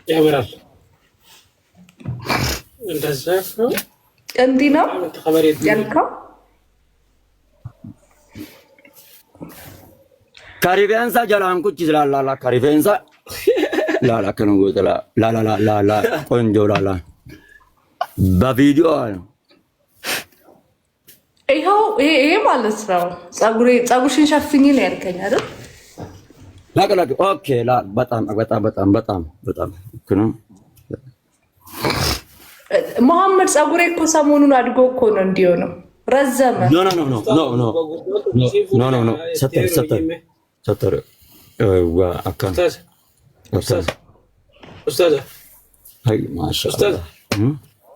ያበራል እንደዛ ነው እንዲህ ነው ያልከው። ካሪቤንሳ ጀላን ቁጭ ይላል ካሪቤንሳ ላላ ከነው ወጥላ ላላ ቆንጆ ላላ በቪዲዮ ነው ይሄ ማለት ነው። ፀጉርሽን ሸፍኝ ነው ያልከኝ አይደል? ላቀላቅ ኦኬ ላ በጣም ነው መሐመድ ፀጉሬ እኮ ሰሞኑን አድጎ እኮ ነው እንዲሆነው ረዘመ። ኖ ሰተር አካን ኡስታዝ አይ ማሻአላ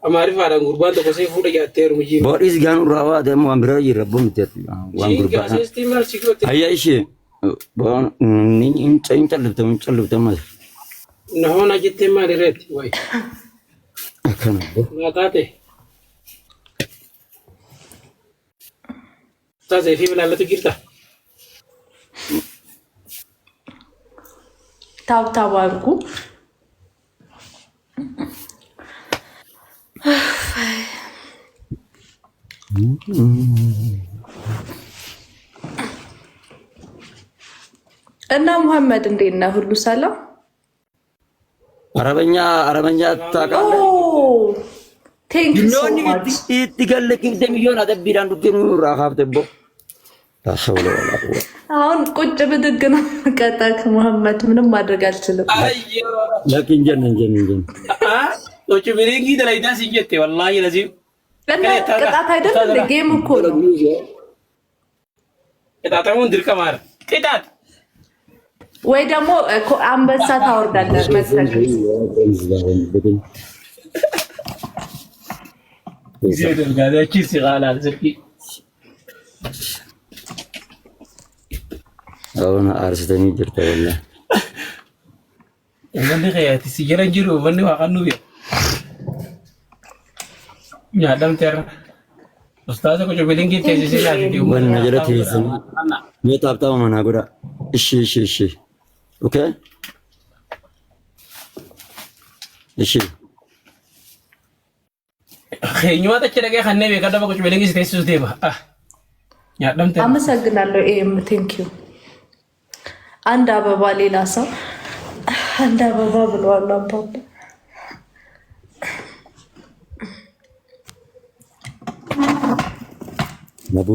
አማሪፍ አዳን ጉርባን ተቆሴ ፉደ ያቴሩ ምጂ ቦዲስ ጋኑ ራዋ ደሞ አምራ ይረቦም ተት ዋን ጉርባን አያይሽ ቦን እንጨልብተም ነሆና ጅቴማ ዲሬት ወይ አከና ናታቴ ኡስታዝ ፊ ብላለቱ ጊርታ ታብታብ አድርጉ። እና መሐመድ እንዴት ነህ? ሁሉ ሰላም? አረበኛ ታውቃለህ? ቴንክ ዩ ሶ ማች ይትገልክ እንደሚሆን አደብራን ዱከኑ ራሃብተቦ ታሰውለ ወላ አሁን ቁጭ ብድግ ነው ቀጣክ መሐመድ ምንም ማድረግ አልችልም። ለኪን ጀነን ቶቹ ቢሪንጊ ደላይዳ ሲጀቴ ወላሂ ለዚህ ቅጣት አይደለም ጌም እኮ ነው። ቅጣታውን ድርቀማር ቅጣት ወይ ደግሞ አንበሳ ታወርዳለህ መሰለኝ። ይዘደል ጋዳቺ ሲጋላል ዝቂ አሁን አርስተኒ ድርተ ወላ ወንዲ ኸያቲ ሲጀረንጅሩ ወንዲ ዋቀኑ ቢያ ያ ደምተር ኡስታዝ ኮጆ ቢሊንጊ ተዚሲላ ዲዩ ወን ነገራት ይዘን የታብታው ማናጎዳ እሺ ኦኬ እሺ ኸኝዋ ተቸደገ ኸነብ የከደበ ኮጆ ቢሊንጊ ተዚሲስ ዴባ ያ ደምተር አመሰግናለሁ። ኤም ቴንክ ዩ። አንድ አበባ ሌላ ሰው አንድ አበባ ብለዋል አባባ። ነቡ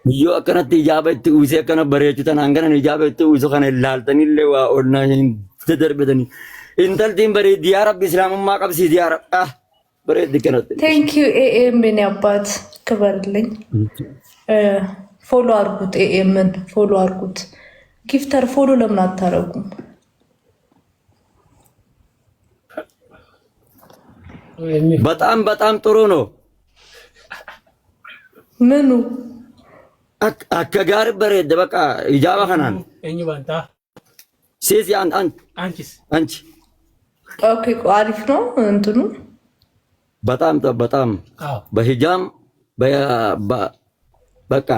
ዮ አከነት ኢጃበት ኡሴ ከነ በሬቹተን አንገነን ኢጃበት ኡሶ ከነ ላልተኒለ ዋ ኦልናሽን ተደርበተኒ እንተልቲን በሬ ዲያረብ እስላምማ ቀብሲ ዲያረብ በሬ ድከነት ቴንክ ዩ ኤኤም ምን ያባት ክበርልኝ። ፎሎ አርጉት፣ ኤኤምን ፎሎ አርጉት። ጊፍተር ፎሎ ለምን አታረጉም? በጣም ጥሩ ነው። ምኑ አከጋር በሬድ በቃ ኢጃባ ከናን እኝ ባንታ ሲዚ አንቺ ኦኬ አሪፍ ነው እንትኑ በጣም በሂጃም በቃ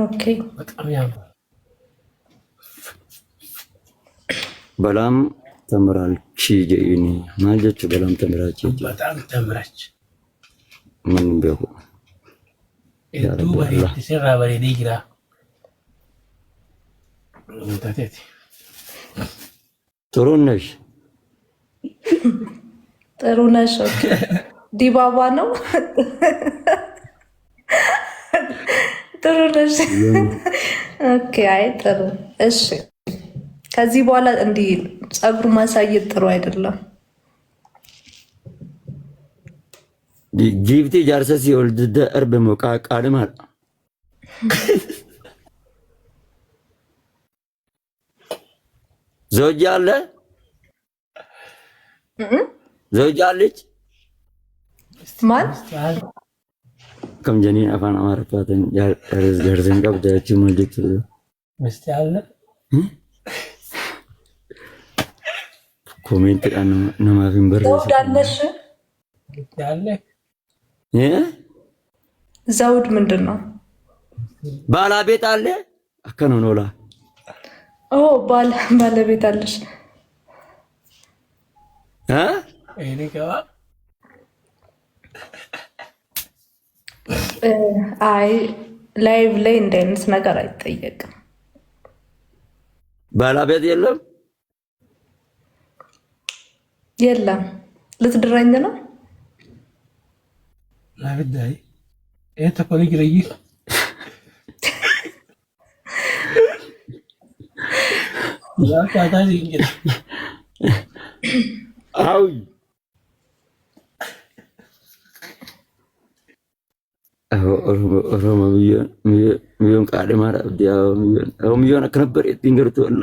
ኦኬ በጣም ያምራል። በላም ተምራልቺ ጀይኒ ማልጀች በላም ተምራች በጣም ተምራች ምን ቢሆ እዱ በሬ ሲራ በሬ ዲግራ ወንታቴት ጥሩ ነሽ። ኦኬ ዲባባ ነው። ጥሩ ነሽ። ኦኬ አይ ጥሩ እሺ። ከዚህ በኋላ እንዲህ ፀጉር ማሳየት ጥሩ አይደለም። ጊፍቲ ጃርሰስ ይወልድ እርብ ሞቃ ቃልማ ዘውጅ አለ ዘውጅ አለች ማን ከም ጀኒን አፋን አማርፋተን ገርዘን ቀብዳች ማለት ምስቲ አለ ኮሜንት ቃን ነማፊን በር ዘውዳለሽ ያለ ዘውድ ምንድን ነው? ባለቤት አለ አከነ ኖላ ባለቤት አለሽ እኔ ከባ አይ ላይቭ ላይ እንደ አይነት ነገር አይጠየቅም። ባለቤት የለም። ልትድረኝ ነው? ላብዳይ ተኮኒ ግረይ አው ኦሮሞ ሚሊዮን ቃል ማራ ሚሊዮን አከነበር የትንገርቱ አላ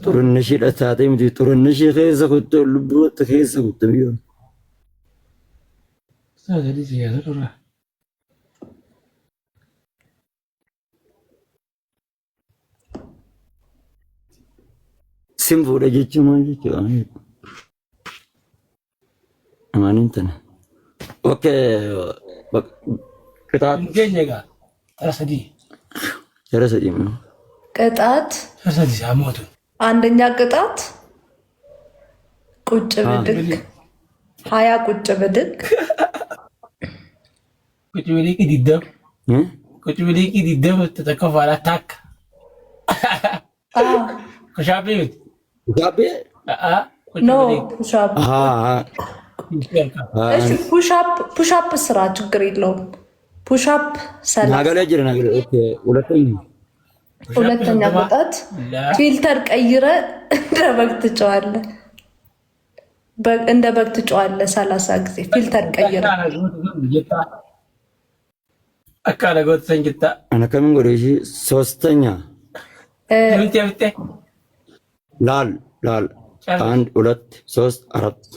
ጥሩነሽ ለታቴ ምት ጥሩነሽ ከይዘ ኩት ልብወት ከይዘ ኩት ሚሊዮን ሳገዲ ሲያደራ ሲምቦ ደጅ ማንጅ አማንንተና ኦኬ ቅጣት እንገኘጋ ተረሰዲ ነው ቅጣት ተረሰዲ ሳሞቱ አንደኛ ቅጣት ቁጭ ብድግ 20 ቁጭ ብድግ ቁጭ ብድግ ዲደም ቁጭ ብድግ ዲደም ተተከፋ አላታክ ከሻቤት ጋቤ ኖ ፑሻፕ እሺ ፑሻፕ ስራ ችግር የለውም። ፑሻፕ ሰላም ኦኬ ሁለተኛ ቅጣት ፊልተር ቀይረ እንደ በግ ትጮዋለህ 30 ጊዜ ፊልተር ቀይረ አካለ ጎት ሰንግታ አና ከምን ጎሬሺ ሶስተኛ ላል 1 2 3 4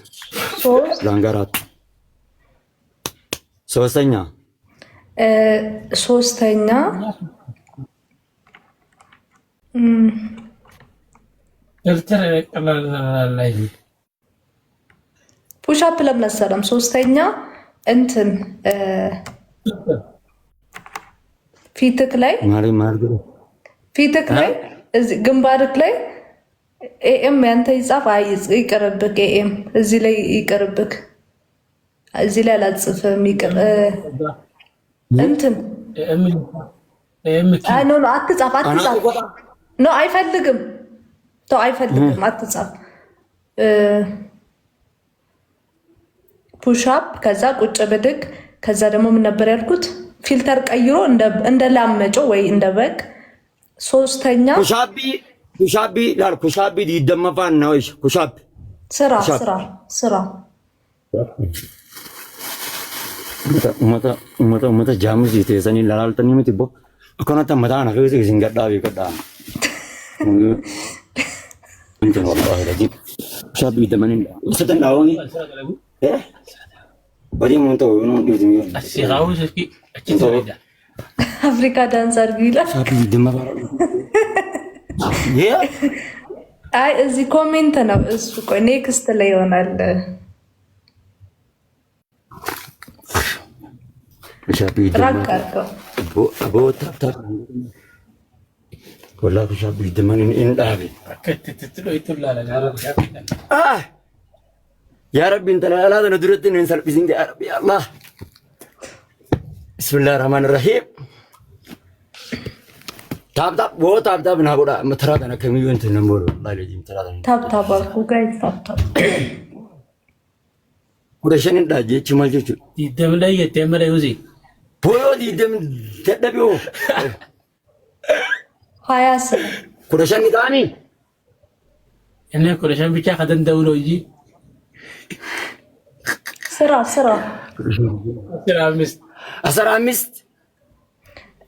ላንጋራት ሶስተኛ ፑሻፕ ለምነሰለም ሶስተኛ እንትን ፊትክ ላይ እዚህ ግንባርክ ላይ ኤኤም ያንተ ይጻፍ ይቅርብክ። ኤኤም እዚህ ላይ ይቅርብክ። እዚህ ላይ አላጽፍም። እንትን ኖ አትጻፍ። ኖ አይፈልግም። አትጻፍ። ፑሻፕ ከዛ ቁጭ ብድግ ከዛ ደግሞ ምን ነበር ያልኩት? ፊልተር ቀይሮ እንደ ላመጮ ወይ እንደ በግ። ሶስተኛ ኩሻቢ ላል ኩሻቢ ዲደመፋን ነው። እሺ ኩሻብ ስራ ኡመታ ጃሙስ ይተሰኒ ላላልተኒ ምትቦ አኮናታ መታና ከዚህ ሲንገዳቢ ከዳ እንት ነው አላህ ረጂ ኩሻቢ ዲደመኒ ሰተናውኒ ወዲ ሞንቶ ነው ዲዝሚ ሲራው እስኪ አቺቶሪዳ አፍሪካ ዳንሰር ጊላ ኩሻቢ ዲደመፋ አይ እዚህ ኮሜንት ነው እሱ። ቆይ ኔክስት ላይ ይሆናል። ኩሻቢ ዲደመኒ ኢንዳቢ ከተትትሎ ይቱላላ يا ربي انت لا ندرتني نسال بزين يا ربي يا الله بسم الله الرحمن الرحيم تاب تاب نابودا متراد انا كميو انت نمبر والله لجي متراد تاب اكو جاي تاب ودشن داجي چمالچو يدم لا يتمر يوزي بويو يدم تدبيو هياس ودشن داني انا ودشن ብቻ ከደንደውሎ እንጂ ስራ 15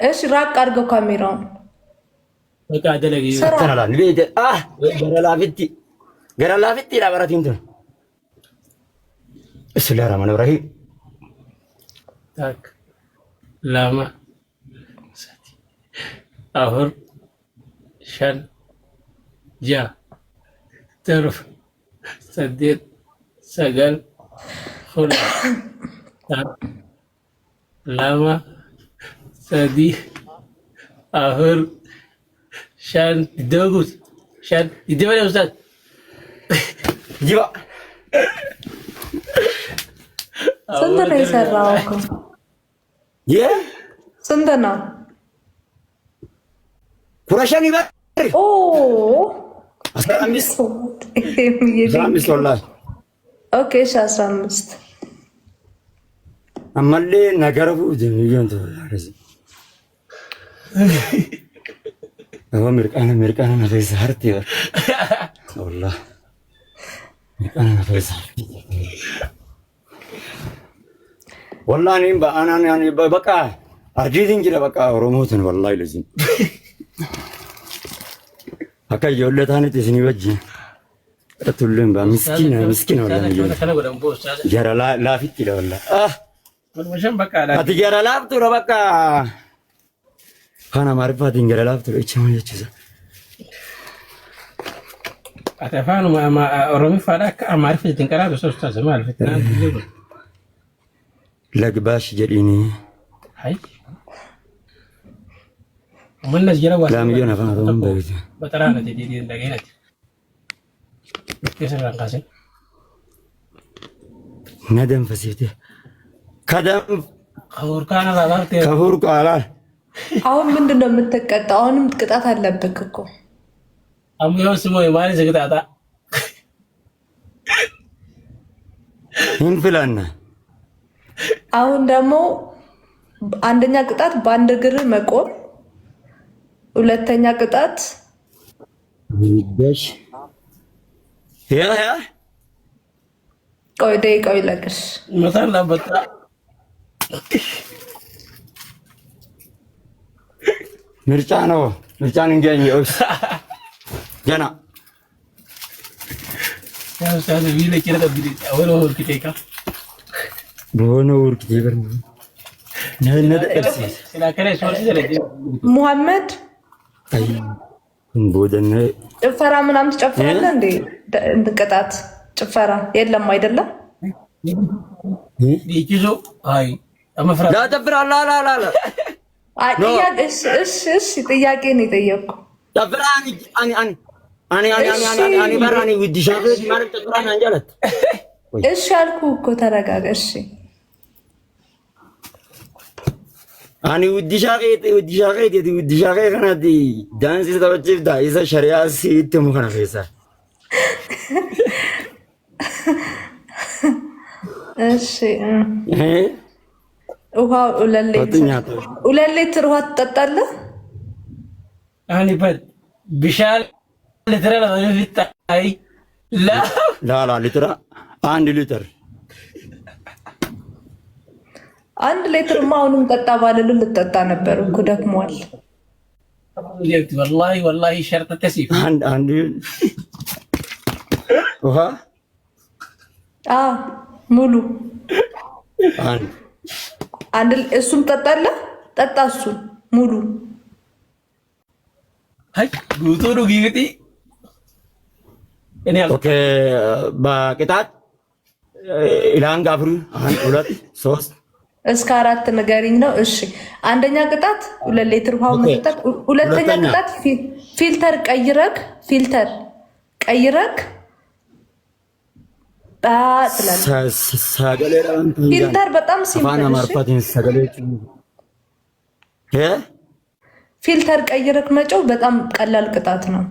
እሺ ራቅ አድርገው ካሜራውን በቃ ደለጊ ተራላ ለደ ገራላፊቲ ላበራት እንት እስላ ረማን ኢብራሂም ታክ ላማ ሰቲ አሁን ሸን ጃ ተርፍ ሰዴት ሰገል ሁላ ላማ سادي أفر شان دوغوت شان يدبر يا أستاذ جيبا ስንት ነው የሰራው እኮ? ስንት ነው? ኩራሻን ይበል ኦ 15 ወላሂ ኦኬ 15 አማሌ ነገረቡ ጀሚዮን ተረዚ አሜሪካን ነፈስ ሀርት ይበል ወላሂ አሜሪካን ነፈስ والله أنا يعني بقى أرجيتين كده بقى روموتن والله لازم هكا يقول ثاني تسني وجه تقولين بقى مسكين ولا جرى لا في كده ولا مشان بقى لا أتجرى لا بتورا بقى أنا ما أعرف أتجرى لا بتورا إيش ما يجوز أتفهم ما رومي فلاك ما أعرف تنكرها بس أستاذ ما أعرف لقباش جريني هاي ومن الناس جروا لا مليون أفهم روم بيت بترانا تدي لقينا كيف سمع قاسم ندم فسيته كدم خور كان لا كهور قال አሁን ምንድነው የምትቀጣው? አሁንም ቅጣት አለብክ እኮ አሙዮ ስሞ የማን ዘግጣጣ እንፍላና አሁን ደግሞ አንደኛ ቅጣት በአንድ እግር መቆም፣ ሁለተኛ ቅጣት ይደሽ ያ ቆይ ደቂቃው ይለቅሽ መታላ በጣ ምርጫ ነው ምርጫን እንገኘው ገና ያው ሳለ ቢለ ከረደ ቢለ አወሎ ወርክቴካ በሆነ ወርክ ይበር ነነ ስላከረ ሶርስ ደረጀ ሙሐመድ አይ ቦደነ ጭፈራ ምናምን ትጨፍራለህ እንዴ? ቅጣት ጭፈራ የለም አይደለም? ይኪዞ አይ አመፍራ ላ ጨፍራ ላ አይ እሺ ጥያቄ ነው የጠየቅኩ። ጨፍራ አኒ በራኒ ውዲሻበት ማለት ጨፍራ አንጀለት እሺ አልኩህ እኮ ተረጋጋ። እሺ አኒ ውዲሻቀት ከናዲ ዳንስ ተበጭፍ ዳ ኢሳ ሸሪዓ ሲትሙ ከና ፈይሳ እሺ ውሃ ሁለት ሊትር ውሃ ትጠጣለህ? አኒ በል ቢሻል ሊትር ለፍታይ ላ ሊትር አንድ ሊትር አንድ ሊትር አሁንም ጠጣ ባልል ልጠጣ ነበር እኮ ደክሟል። والله شرط تسيف አንድ ውሃ ሙሉ አንድ እሱም ጠጣለህ? ጠጣ እሱን ሙሉ አይ ጉቶሩ ጊግቲ እኔ ኦኬ በቅጣት ኢላን ጋፍሩ 1 2 3 እስከ 4 ንገሪኝ ነው። እሺ አንደኛ ቅጣት 2 ሊትር ውሃ መጠጣት። ሁለተኛ ቅጣት ፊልተር ቀይረክ ፊልተር በጣም ሲምፕል ፊልተር ቀይረክ መጨው በጣም ቀላል ቅጣት ነው።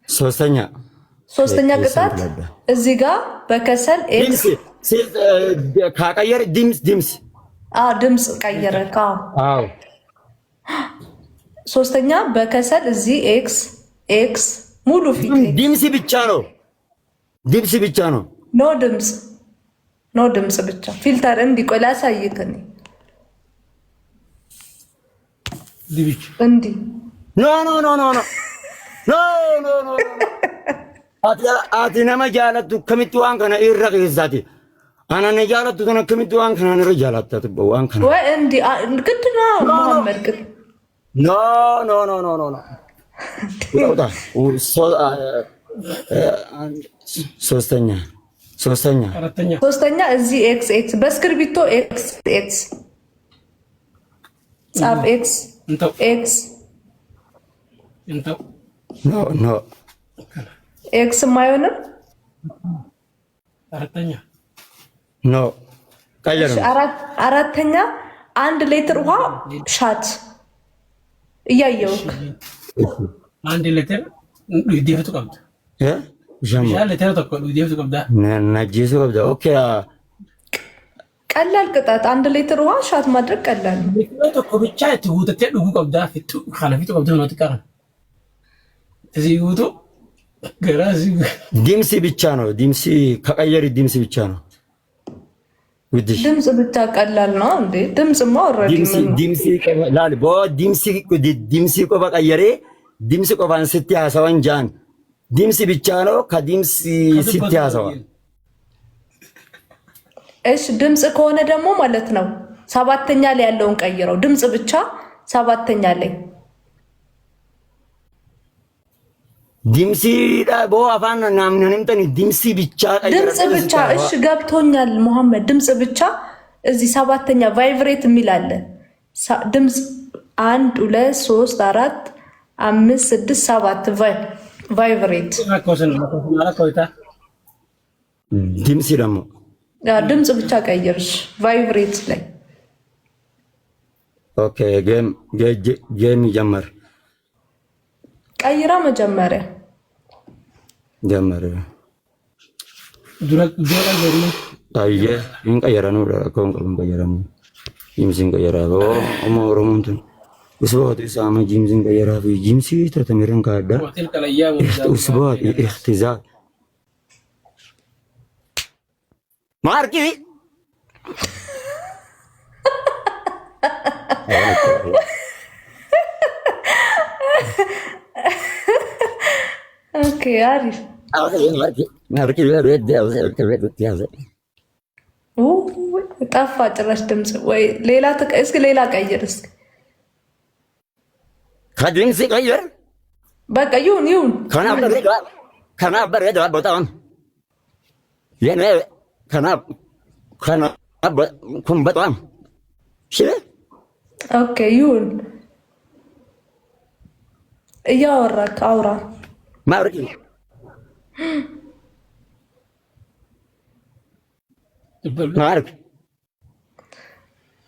ሶስተኛ ቅጣት እዚህ ጋር በከሰል ኤክስ ካቀየር ድምጽ ቀይረክ ሶስተኛ በከሰል እዚህ ኤክስ ሙሉ ፊት ድምጽ ብቻ ነው። ኖ ድምጽ ብቻ ፊልተር እንዲቆይ ላሳይክ እኔ እንዲ ኖ አቲ ነመ ጃለቱ ከሚቱ ዋን ከነ ኢረቂሳቲ አናነ ጃለቱ ከነ ከሚቱ ዋን ከነ ነረ ጃላታት በዋን ከነ ወይ እንዲ ግድ ነው መሐመድ ግድ ኖ ሶስተኛ ሶስተኛ ሶስተኛ እዚህ ኤክስ ኤክስ በእስክርቢቶ ኤክስ ኤክስ ጻፍ። ኤክስ ኤክስ ኖ ኖ ኤክስ ማይሆንም። አራተኛ ኖ ቀየረ። አራተኛ 1 ሊትር ውሃ ሻት እያየው 1 ሊትር ዲፍቱ ቀብዳ ሻለ ሊትር ዲፍቱ ቀብዳ ነጂሱ ቀብዳ። ኦኬ ቀላል ቅጣት 1 ሊትር ውሃ ሻት ማድረግ ቀላል ነው። ዲፍቱ ብቻ ትውተተ ዱጉ ቀብዳ ፍቱ ኻለፊቱ ቀብዳ ነው ተቀረ እዚህ ውቱ ገራዚ ዲምሲ ብቻ ነው። ዲምሲ ከቀየሪ ዲምሲ ብቻ ነው። ድምጽ ብቻ ቀላል ነው እንዴ? ድምጽማ ኦሬዲ ዲምሲ ቆባ ቀየሬ ዲምሲ ቆባን ስትያሰውን ጃን ዲምሲ ብቻ ነው። ከዲምሲ ስትያሰው እሺ፣ ድምጽ ከሆነ ደግሞ ማለት ነው ሰባተኛ ላይ ያለውን ቀይረው። ድምጽ ብቻ ሰባተኛ ላይ ዲምሲ ዳቦ አፋን ናምነንም ተኒ ዲምሲ ብቻ ድምጽ ብቻ። እሺ ገብቶኛል መሐመድ። ድምጽ ብቻ እዚህ ሰባተኛ ቫይብሬት የሚል አለ። ድምጽ 1 2 3 4 5 6 7 ቫይብሬት ዲምሲ ደግሞ ድምጽ ብቻ ቀይርሽ ቫይብሬት ላይ። ኦኬ ጌም ይጀምር። ቀይራ መጀመሪያ ጀመረ ዱረክ ዘሪ ታየ እንቀየረ ነው ኮን ቀየረ ነው ጂምሲን ቀየረ ነው ኦሞሮሙንትን usboot isaama jiimsin qayyara fi jiimsi tatamiran kaada usboot ikhtizaar marki اوكي عارف ጠፋ ጭራሽ ድምፅ ወይ ሌላ እስኪ ሌላ ቀይር እስኪ ከድምፅ ቀይር በቃ ይሁን ከናበረ በጣም የኔ kun በጣም ኦኬ ይሁን እያወራክ አውራ ማርቂ ማርክ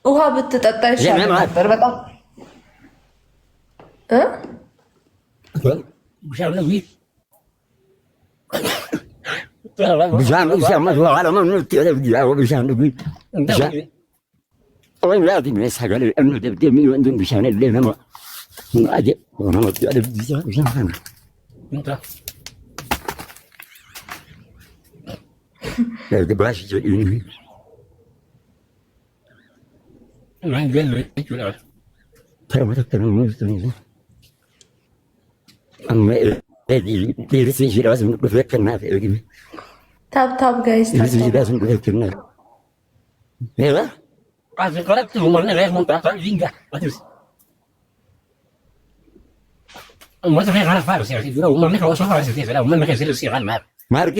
ውሃ ብትጠጣ ይሻል ነበር በጣም ታብ ጋይስ ማርቂ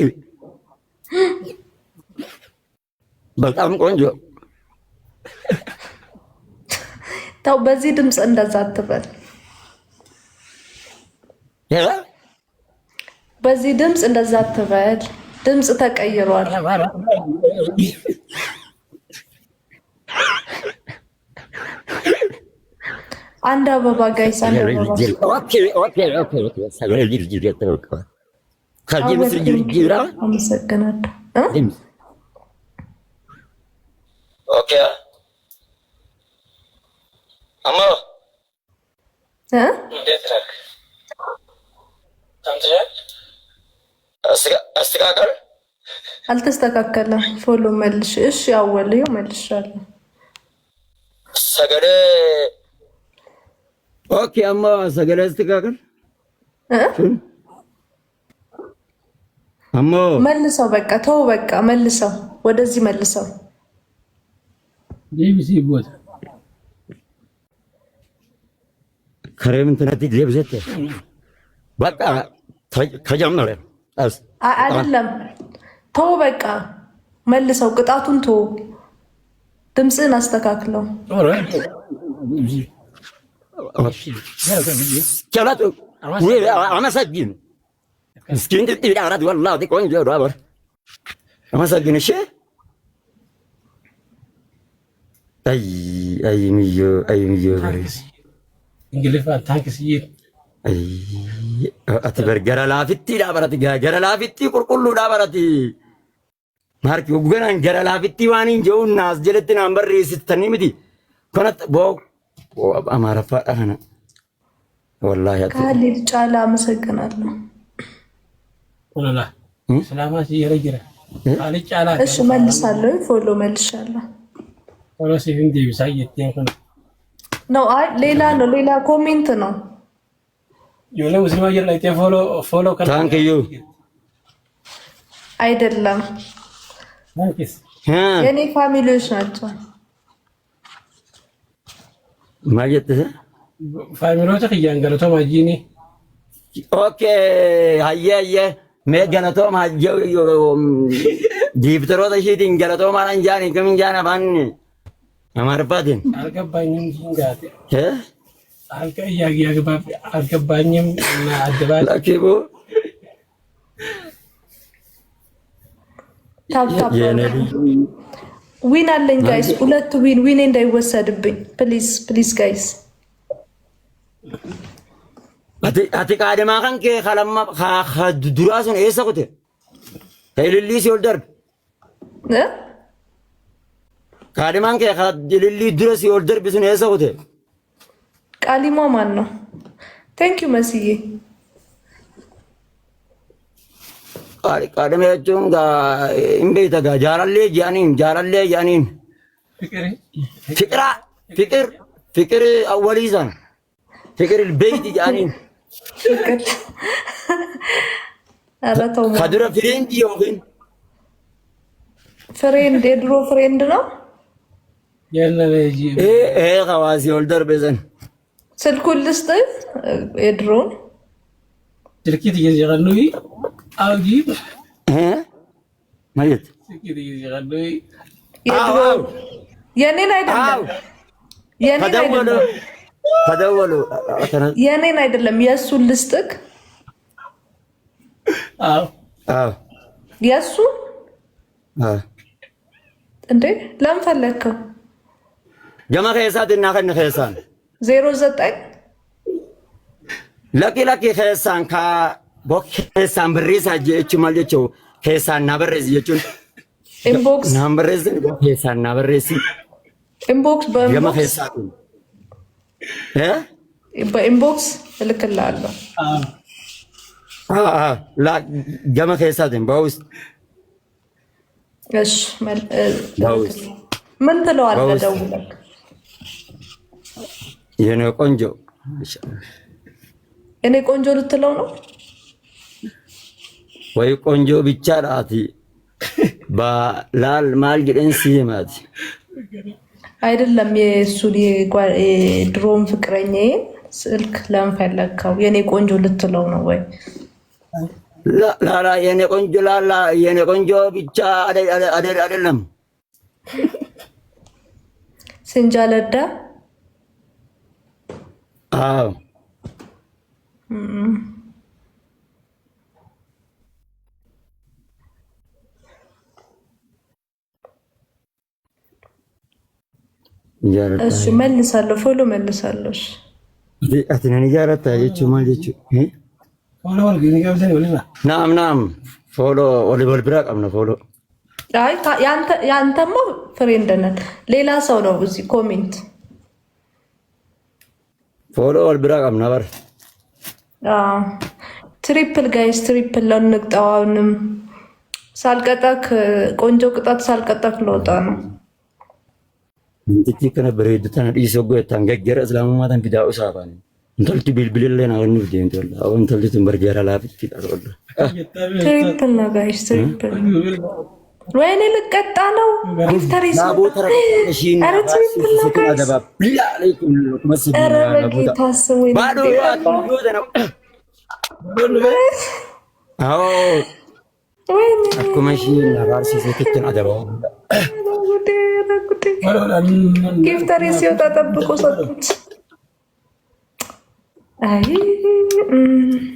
በጣም ቆንጆ ታው በዚህ ድምፅ እንደዛ አትበል። በዚህ ድምፅ እንደዛ አትበል። ድምፅ ተቀይሯል። አንድ አበባ ጋይስ አንድ አበባ አመሰግናለሁ። ኦኬ አማ እንዴት ነህ? አስተካከል አልተስተካከለም። ፎሎ መልሽ። እሺ አወልዩ መልሻለሁ። ሰገደ ኦኬ አማ ሰገደ አስተካከል አማ መልሰው በቃ ተው በቃ መልሰው ወደዚህ መልሰው ዲቢሲ ቦት ከረም እንትናት ዲብዘት በቃ ከጀመረ አይደለም ተው በቃ መልሰው ቅጣቱን ተው። ድምፅህን አስተካክለው። አመሰግን እስኪ እንትን አራት ወላሂ ቆንጆ ዳበር አመሰግን። እሺ አይ ሚዮ እንግሊዝ ታንክስ أتبر جرلا فيتي لا براتي جرلا فيتي كل لا براتي مارك يوجنا جرلا فيتي وانين جو الناس جلتنا أمبر رئيس التنميدي كنت بوك أمارة فأنا والله يا كالي الجالة مسكنا الله والله سلامات يا رجال كالي الجالة إيش ملص الله فولو ملص الله والله سيفندي بسايد تيمكن نو ليلا كومنت نو يولا مسلم أجر لا يتيا فولو كان thank you አይደለም thanks የኔ ፋሚሊዎች ናቸው ማለት ፋሚሊዎች ከያንገለቶ ማጂኒ ኦኬ ሃየ መገነቶ ማጂው ዲብተሮ ተሽዲን ገለቶ ማራን ጃኒ ከምን ጃና ባን አማርባትን አልገባኝም ጂንጋት አልገባኝም እና አደባል ላኪቦ ታፕ ዊን አለኝ ጋይስ፣ ሁለት ዊን እንዳይወሰድብኝ ፕሊዝ ጋይስ። አቲ ቃደማ ከንከ ከለማ ከዱራሱን ኤሰቁቴ ከልሊስ ይወልደር ቃደማን ከልሊ ድረስ ይወልደር ቢሱን ኤሰቁቴ ቃሊሞ ማን ነው? ቴንክ ዩ መስዬ። ቃደማ ያቹን ጋ እንቤታ ጋ ጃራሌ ያኒን ፍቅር አወሊዛን ፍቅር البيت ያኒን አራተው ከድሮ ፍሬንድ ይወግን ፍሬንድ የድሮ ፍሬንድ ነው የለለጂ ኸዋሲ ወልደር በዘን ስልኩን ልስጥ የድሮን ስልኪት እየዘጋሉይ አውጂብ ማለት ስልኪት እየዘጋሉይ የኔን አይደለም ከደወሉ የኔን አይደለም የእሱን ልስጥክ። የእሱን እንዴ ለምን ፈለግከው? ጀማ ከሳት እና ከነ ከሳን 09 ለቂ ከሳን ካ ቦከሳን ብሪሳ ጀች ማለቸው ከሳን ናበረዝ የቹን ኢንቦክስ ናምበረዝ ከሳን ናበረዝ ኢንቦክስ ጀማ ከሳት በኢንቦክስ እልክልሃለሁ። ላ ጀማ ከሳት በውስጥ እሺ ምን ትለዋለህ ደውለህ? የኔ ቆንጆ እኔ ቆንጆ ልትለው ነው ወይ? ቆንጆ ብቻ ራቲ ባላል ማል ግደን ሲማት አይደለም። የሱሪ የድሮም ፍቅረኛዬ ስልክ ለምን ፈለግከው? የኔ ቆንጆ ልትለው ነው ወይ? ላላ የኔ ቆንጆ ብቻ አይደለም። ስንጃለዳ አዎ እሺ መልሳለሁ፣ ፎሎ መልሳለሁ። እሺ አትነን ያረታ የቹ ማለት ፎሎ ወልገኝ ጋብዘኝ ወለና ናም ፎሎ ወልበል ብራቅ አምና ፎሎ አይ ያንተማ ፍሬንድ ነን። ሌላ ሰው ነው እዚህ ኮሜንት ፎሎ ወልብራቅ አምና በር ትሪፕል ጋይስ ትሪፕል ለንቅጣውንም ሳልቀጣክ ቆንጆ ቅጣት ሳልቀጣክ ለወጣ ነው። እንት ከነበረ ይደታን ዲሶጎ ታንገገረ እስላሙ ማታን ቢዳኡ ሳባን እንተልቲ ቢልቢልለና ወን ቪዲዮ እንተል አሁን እንተልቲ በርገራ ላፊት ይጣረወለ ትሪፕል ነው ጋይስ ትሪፕል ወይኔ ልቀጣ ነው። ኢፍታሪስ ናቦ ተረሽን ትሪፕል አደባ ቢላ አለይኩም መስጊድ ታስቡ ባዶ ያቱ ነው አዎ akkuma ishii nafaarsiiseetti adabaa ጊፍተሪ ሲወጣ ጠብቆ ሰጡት። አይ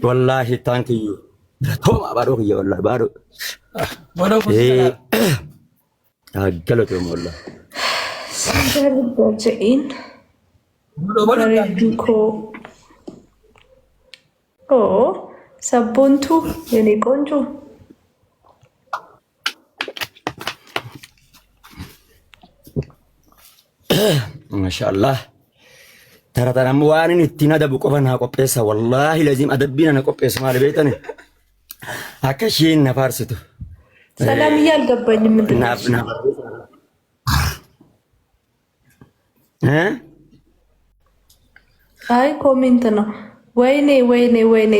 ወላሂ ታንክዩ ቶማ ባዶ ከየ ወላሂ ባዶ አገለቶ ሞላ ሰንደርበጀኢን በሬዱኮ ኦ ሰቦንቱ የኔ ቆንጆ ማሻአላህ ተራታራም ዋንን እቲና ደቡ ቆፈና ቆጴሳ ወላሂ ለዚህም አደቢና ነቆጴስ ማለት ቤተነ አከሺን ነፋርስቱ ሰላም ያልገባኝ ምንድነው? አይ ኮሜንት ነው። ወይኔ ወይኔ ወይኔ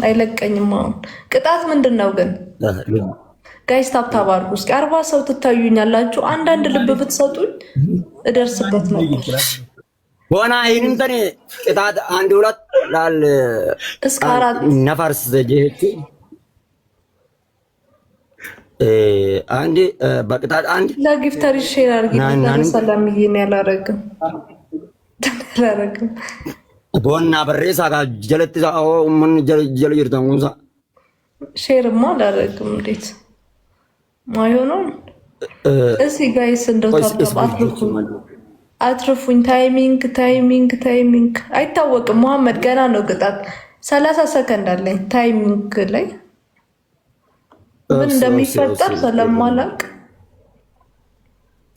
አይለቀኝም። አሁን ቅጣት ምንድነው ግን? ጋይስ ታብታብ አድርጉ እስኪ 40 ሰው ትታዩኛላችሁ። አንዳንድ ልብ ብትሰጡኝ እደርስበት ነበር። ዋና ይሄንን ተኔ ቅጣት አንድ ሁለት ላል እስከ 4 ነፋርስ ዘጀቲ አንድ በቅጣት አንድ ለጊፍተር ሼር አድርጊ። ሰላም ይሄን ያላረግም ቦና በሬሳ ጋር ጀለጥ ዛው ምን ጀለ ይርታሙሳ ሼርማ አላረግም። እንዴት ማይሆነው? እዚህ ጋይስ እንደው አትርፉኝ። ታይሚንግ አይታወቅም። መሐመድ ገና ነው ቅጣት 30 ሰከንድ አለኝ። ታይሚንግ ላይ ምን እንደሚፈጠር ስለማላቅ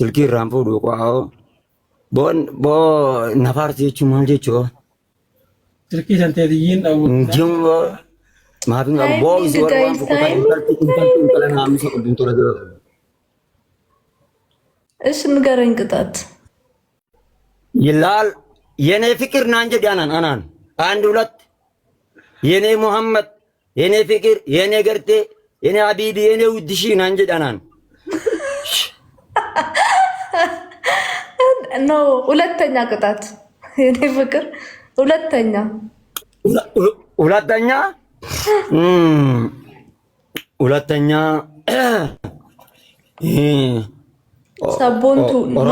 ስልኪ ራምፖ ዶቋው ቦ ነፋርቲቹ ማልጀቾ ስልኪ ሰንቴዲን ነው ጅምቦ ማብን ቦ ይወርዋን እሺ ንገረኝ ቅጣት ይላል። የኔ ፍቅር ናንጀ ዳናን አናን አንድ ሁለት የኔ ሙሐመድ የኔ ፍቅር የኔ ገርቴ የኔ አቢቢ የኔ ውድሺ ናንጀ ዳናን ኖ ሁለተኛ ቅጣት የኔ ፍቅር ሁለተኛ ሰቦንቱ ኖ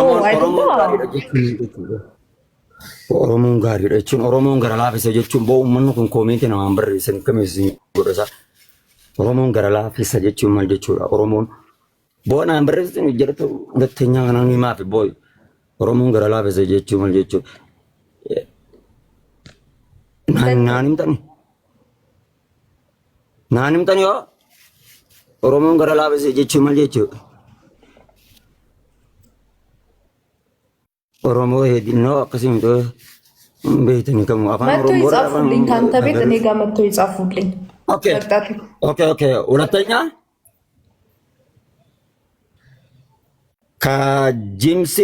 ኦሮሞን ጋር ይደችን ኦሮሞን ጋር ላፈሰ ጀቹን በኡመኑ ኩን ኮሜንት ነው አንበር ሰንከመስ ጎደሳ ኦሮሞን ጋር ላፈሰ ጀቹን ማልጀቹ ኦሮሞን ቦና አንበር ይጀርቱ ሁለተኛ ነው ማፍ ቦይ ኦሮሞን ጋር ላፈሰ ጀቹ ማልጀቹ ናንም ተን ዮ ኦሮሞን ጋር ላፈሰ ጀቹ ማልጀቹ ኦሮሞ ሄዲኖ አከሲምቶ ቤተኒ ከሙ አፋን ኦሮሞ ይጻፉልኝ። ካንተ ቤት እኔ ጋር መጥቶ ይጻፉልኝ። ኦኬ ሁለተኛ ከጂምሲ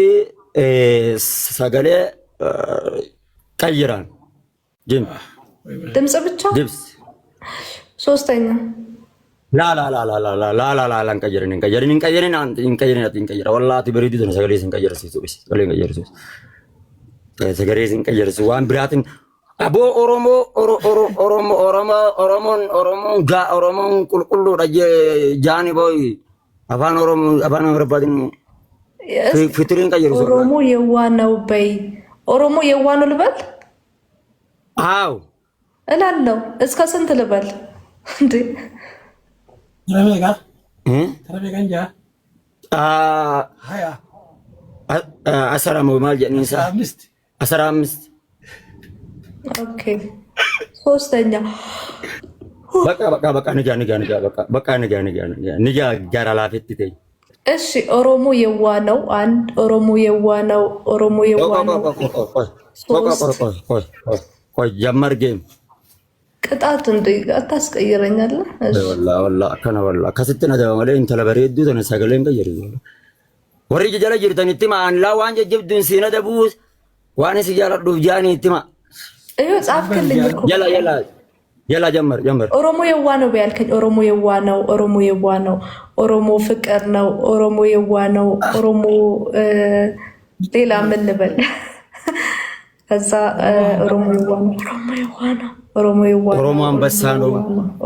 ሰገሌ ቀይራን ጂም ድምጽ ብቻ ድምጽ ሶስተኛ ላ እንቀይረን ወላሂ በሪዱ ነው ሰገሌ ስንቀይር ዋን ብራትን አቦ ኦሮሞን ቁልቁሉ ጃኒ ቦይ አፋን ረባትን ፍትሪን ቀይሩ ኦሮሞ የዋነው በይ ኦሮሞ የዋኑ ልበል? አው እላለሁ። እስከ ስንት ልበል እንዴ? ተረቤጋ እንጃ ሀያ አሰራ ማል ጀኒሳ 15 ኦኬ ሶስተኛ በቃ ንጋ ጋራ ላፈት ተይ እሺ ኦሮሞ የዋነው አንድ ኦሮሞ የዋነው ቆይ ጀመር ጌም ቅጣት እንደ አታስቀይረኛለህ? እሺ ወላሂ ከነወላ ከስትና ደማለ እንተለ በሬዱ ተነሳገለን ቀየሩ ወሪጅ ጀለ ጅርተን ኢትማ አንላ ዋንጀ ጅብዱን ሲነ ደቡስ ዋኔ ሲያራ ዱጃኒ ኢትማ እዩ ጻፍክልኝ እኮ የላ ጀመር ኦሮሞ የዋነው በያልከኝ ኦሮሞ የዋነው ኦሮሞ ፍቅር ነው ኦሮሞ የዋነው ኦሮሞ ሌላ ምን ልበል? ከዛ ኦሮሞ የዋነው ኦሮሞ ይዋና ኦሮሞ አንበሳ ነው።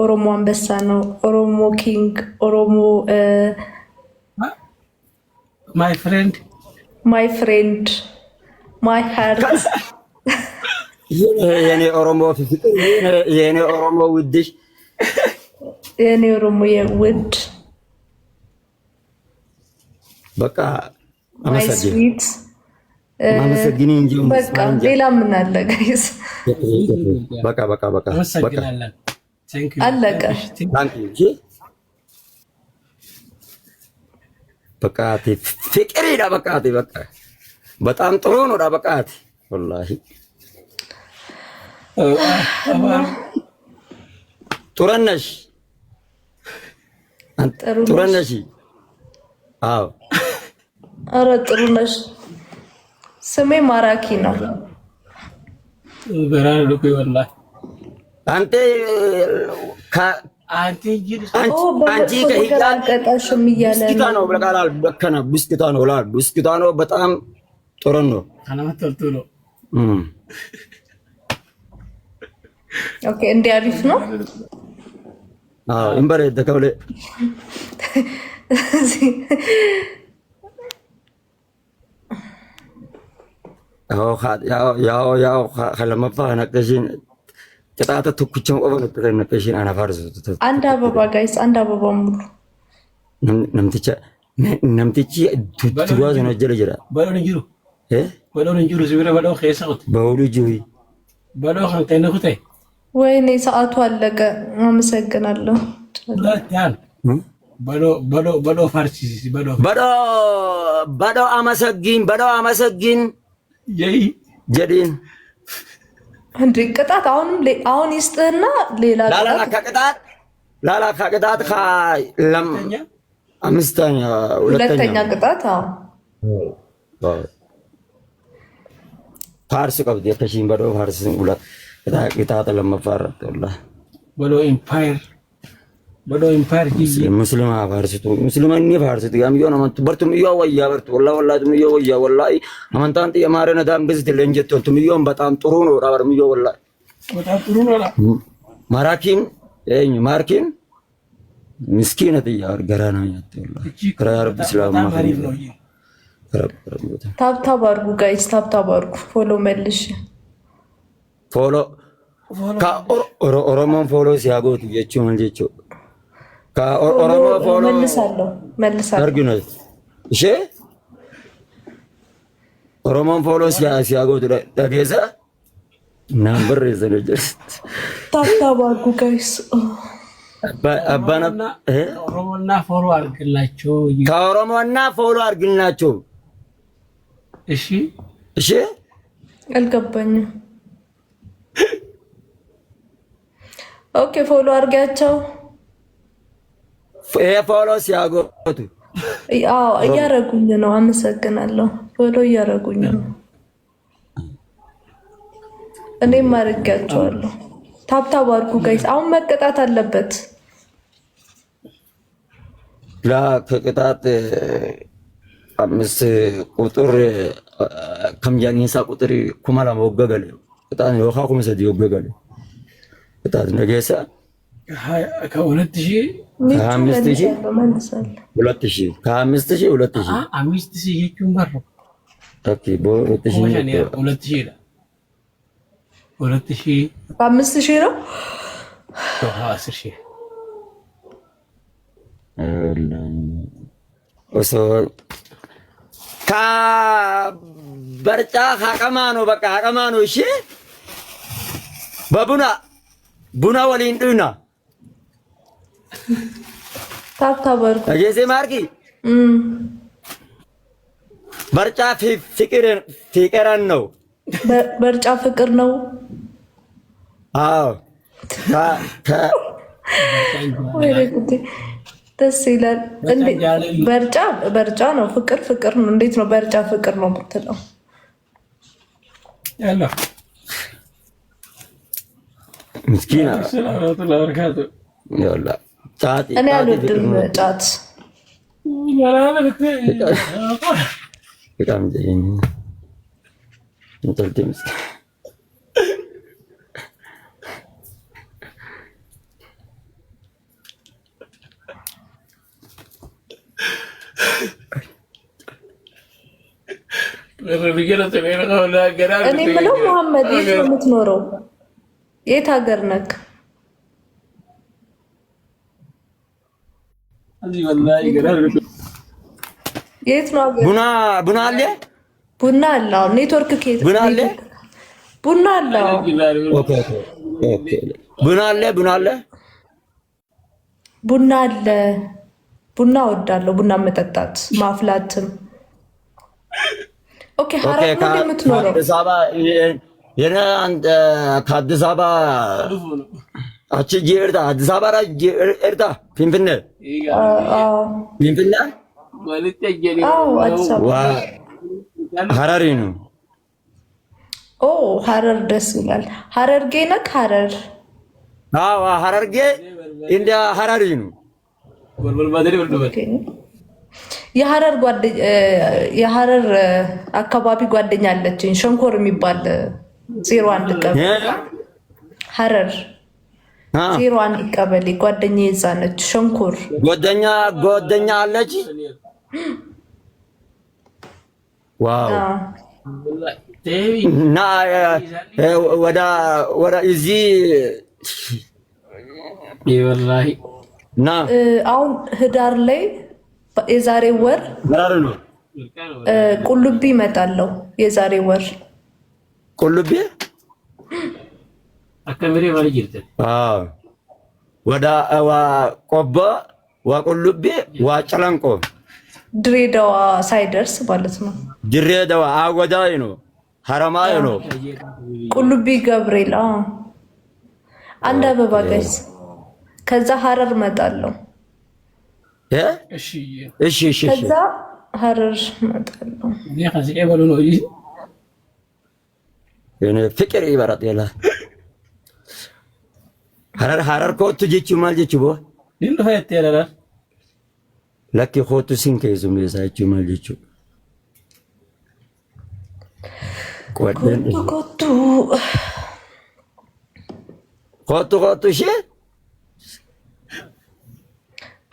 ኦሮሞ አንበሳ ነው። ኦሮሞ ኪንግ ኦሮሞ ማይ ፍሬንድ ማይ ሃርት የኔ ኦሮሞ ፍቅር የኔ ኦሮሞ ውድሽ የኔ ኦሮሞ የውድ በቃ አመሰግኝ እንጂ በቃ ሌላ ምን አለ ጋይስ? በቃ አለቀ። በቃ ፍቅር ዳ በቃ በጣም ጥሩ ነው ዳ በቃ ወላሂ ጥሩነሽ አዎ ኧረ ጥሩነሽ ስሜ ማራኪ ነው። በራን ልኩ ወላሂ አንተ ከሂጃንቀጣሽም እያለ ነው ብለቃላል በከና ብስኪታ ነው በጣም ጥሩ ነው። ኦኬ እንዴ አሪፍ ነው። እንበረ ደከብለ ያው ከለመፋ ነቀሽን ቅጣተ ትኩቸም ቆበለ ነቀሽን አናፋርስ አንድ አበባ ጋይስ አንድ አበባ ሙሉ ነምትቺ ትዋዝ ነው ጀለጀራ በለው እንጅሩ ሲብረ በለው ኸይሰውት በውሉ ጅዊ በለው ከነኩቴ ወይኔ ሰዓቱ አለቀ። አመሰግናለሁ። በሎ ፋርሲ በሎ አመሰግን ጀዲን እንዴ ቅጣት አሁን ይስጥህና ሌላ ላላ ከቅጣት አምስተኛ ሁለተኛ ቅጣት ፋርስ ቀብድ የተሽን በዶ ፋርስ ሁለት ቅጣት ለመፋረጥ ወላሂ በሎ ኢምፓየር ሙስሊም ፋርሲቱ ሙስሊማን ፋርሲቱ ያም ይሆነ ማንቱ በርቱም ይያው ወያ በርቱ ወላሂ ቱም ይያው ወያ ወላሂ አማንታንት የማረነ ዳም ግዝት ለንጀት ቱም ይያው በጣም ጥሩ ነው። ራበር ይያው ወላሂ በጣም ጥሩ ነው። ማርኪን ምስኪነት ያር ገራና ያት ወላሂ ከራብ እስላም ማሪፍ ነው። ታብታብ አድርጉ ጋይስ፣ ታብታብ አድርጉ። ፎሎ መልሽ ፎሎ ኦሮሞን ፎሎ ሲያጎት የቹን እንጀቹ ከኦሮሞ ፎሎ መልሳለሁ አርጉነት እሺ ኦሮሞን ፎሎ ሲያጎት ደገዛ ናምበር ዘነጀስ ታብታብ አድርጉ ጋይስ። አባና ኦሮሞና ፎሎ አርግላቸው ከኦሮሞና ፎሎ አርግላቸው። እሺ አልገባኝም። ኦኬ ፎሎ አርጋቸው። ፎሎ ሲያጎቱ እያረጉኝ ነው። አመሰግናለሁ። ፎሎ እያረጉኝ ነው። እኔም አርጋቸዋለሁ። ታብታብ አድርጉ ጋይስ። አሁን መቀጣት አለበት። ላ ከቅጣት 5 ቁጥር ከምጃኒሳ ቁጥር ኩማላ ወገገለ ቅጣት ነው። ካኩም ሰዲ ወገገለ ቅጣት ነገሰ ከ2000 5000 ይቹን ባሮ ኦኬ በ2000 5000 ነው። 10000 ኦሶ በርጫ ሀቀማ ነው። በቃ ሀቀማ ነው። እሺ ቡና ወሊንዱና ታብታበርኩ አጀሴ ማርኪ በርጫ ፍቅርን ነው። በርጫ ፍቅር ነው። አዎ ደስ ይላል። በርጫ ነው። ፍቅር ነው። እንዴት ነው በርጫ ፍቅር ነው የምትለው? ያላ ምስኪና ያላ ጫት እኔ አልወድም ጫት። በጣም ደህና እንትን እኔ የምለው መሐመድ የት ነው የምትኖረው? የት ሀገር ነክ? የት ነው ሀገር? ቡና አለ ቡና አለ። ኔትወርክ ከየት? ቡና አለ ቡና አለ። ኦኬ ኦኬ ቡና አለ ቡና አለ ቡና አለ። ቡና እወዳለሁ። ቡና መጠጣት ማፍላትም። ኦኬ ሀረር ነው የምትኖረው? አዲስ አበባ የኔ አንተ ከአዲስ አበባ አቺ ጄርዳ አዲስ አበባ ላይ ጄርዳ ፊንፊኔ ፊንፊኔ ሀረሪ ነው። ኦ ሀረር ደስ ይላል። ሀረርጌ ነክ? ሀረር አዎ ሀረርጌ እንደ ሀረሪ ነው። የሀረር አካባቢ ጓደኛ አለችኝ ሸንኮር የሚባል 01 ቀበሌ ሀረር 01 ቀበሌ ጓደኛ የዛ ነች። ሸንኮር ጓደኛ አለች። ዋው እና ወደ እዚህ ወላሂ እና አሁን ህዳር ላይ የዛሬ ወር ቁልቢ እመጣለሁ። የዛሬ ወር ቁልቢ አከምሬ ማለት ይርተል ወደ ቆቦ ወቁልቢ ወጨለንቆ ድሬዳዋ ሳይደርስ ማለት ነው። ድሬዳዋ አወዳይ ነው ሐረማይ ነው ቁልቢ ገብርኤል አንድ አበባ ጋይስ። ከዛ ሐረር እመጣለሁ። እሺ ከዛ ሐረር እመጣለሁ። ከዚህ ኤበሉ ነው የኔ ፍቅር ይበራጥ የላ ሐረር ኮቱ ጀቹ ማል ጀቹ ቦ እንደ ፈየት ያላላ ለኪ ኮቱ ሲንከይዙ ሜሳቹ ማል ጀቹ ኮቱ እሺ